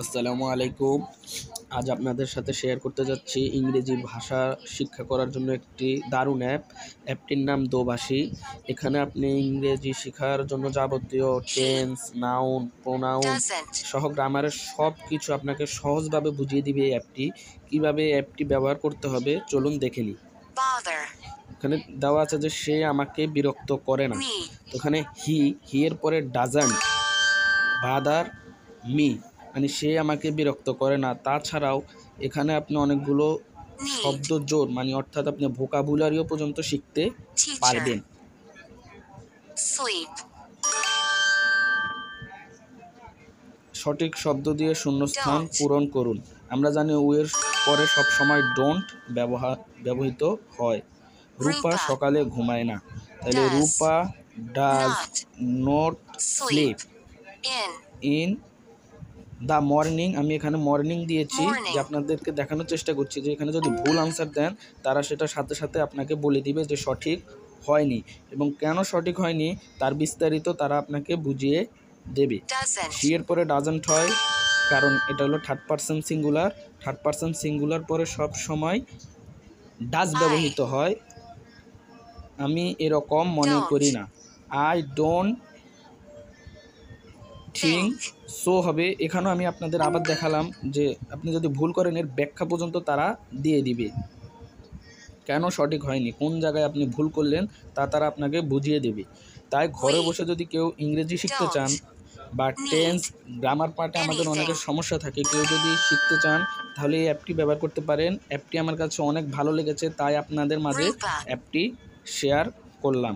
আসসালামু আলাইকুম। আজ আপনাদের সাথে শেয়ার করতে যাচ্ছি ইংরেজি ভাষা শিক্ষা করার জন্য একটি দারুণ অ্যাপটির নাম দোভাষী। এখানে আপনি ইংরেজি শেখার জন্য যাবতীয় টেন্স, নাউন, প্রোনাউন সহ গ্রামারের সব কিছু আপনাকে সহজভাবে বুঝিয়ে দিবে। এই অ্যাপটি কীভাবে অ্যাপটি ব্যবহার করতে হবে চলুন দেখে নিই। এখানে দেওয়া আছে যে সে আমাকে বিরক্ত করে না। তো এখানে হি এর পরে ডাজন্ট, বাদার মি, মানে সে আমাকে বিরক্ত করে না। তাছাড়াও এখানে আপনি অনেকগুলো শব্দ জোড়, মানে অর্থাৎ আপনি ভোকাবুলারিও পর্যন্ত শিখতে পারবেন। সঠিক শব্দ দিয়ে শূন্যস্থান পূরণ করুন। আমরা জানি এর পরে সবসময় ডোন্ট ব্যবহৃত হয়। রূপা সকালে ঘুমায় না, তাহলে Rupa does not sleep in the morning. আমি এখানে মর্নিং দিয়েছি, যে আপনাদেরকে দেখানোর চেষ্টা করছি যে এখানে যদি ভুল আনসার দেন তারা সেটা সাথে সাথে আপনাকে বলে দিবে যে সঠিক হয়নি, এবং কেন সঠিক হয়নি তার বিস্তারিত তারা আপনাকে বুঝিয়ে দেবে। সি এর পরে ডাজন্ট হয়, কারণ এটা হলো third person singular. Third person singular পরে সব সময় ডাজ ব্যবহৃত হয়। আমি এরকম মনে করি না। আই ডোন্ট থিঙ্ক সো হবে। এখানেও আমি আপনাদের আবার দেখালাম যে আপনি যদি ভুল করেন এর ব্যাখ্যা পর্যন্ত তারা দিয়ে দিবে, কেন সঠিক হয়নি, কোন জায়গায় আপনি ভুল করলেন তা তারা আপনাকে বুঝিয়ে দেবে। তাই ঘরে বসে যদি কেউ ইংরেজি শিখতে চান বা টেন্স, গ্রামার পার্টে আমাদের অনেকের সমস্যা থাকে, কেউ যদি শিখতে চান তাহলে এই অ্যাপটি ব্যবহার করতে পারেন। অ্যাপটি আমার কাছে অনেক ভালো লেগেছে, তাই আপনাদের মাঝে অ্যাপটি শেয়ার করলাম।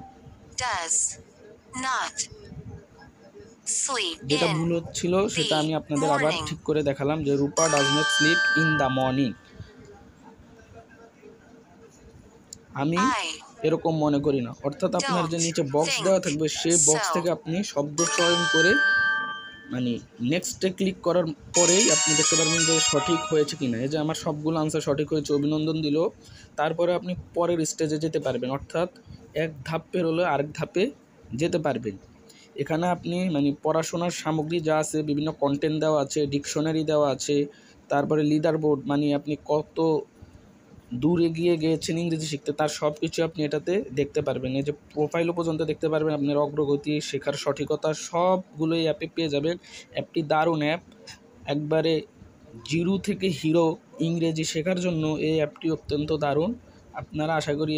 যেটা ভুল হচ্ছিল সেটা আমি আপনাদের আবার ঠিক করে দেখালাম, যে Rupa does not sleep in the morning. আমি এরকম মনে করি না, অর্থাৎ আপনার যে নিচে বক্স দেওয়া থাকবে সেই বক্স থেকে আপনি শব্দ চয়ন করে, মানে নেক্সটে ক্লিক করার পরেই আপনি দেখতে পারবেন যে সঠিক হয়েছে কিনা। এই যে আমার সবগুলো আনসার সঠিক হয়েছে, অভিনন্দন দিল। তারপরে আপনি পরের স্টেজে যেতে পারবেন, অর্থাৎ এক ধাপ পেরোলে আরেক ধাপে যেতে পারবেন। এখানে আপনি মানে পড়াশোনার সামগ্রী যা আছে, বিভিন্ন কন্টেন্ট দেওয়া আছে, ডিকশনারি দেওয়া আছে, তারপরে লিডার বোর্ড, মানে আপনি কত দূর এগিয়ে গিয়েছেন ইংরেজি শিখতে তার সব কিছু আপনি এটাতে দেখতে পারবেন। এই যে প্রোফাইলও পর্যন্ত দেখতে পারবেন, আপনার অগ্রগতি, শেখার সঠিকতা সবগুলোই অ্যাপে পেয়ে যাবেন। অ্যাপটি দারুণ অ্যাপ, একবারে জিরো থেকে হিরো ইংরেজি শেখার জন্য এই অ্যাপটি অত্যন্ত দারুণ। আপনারা আশা করি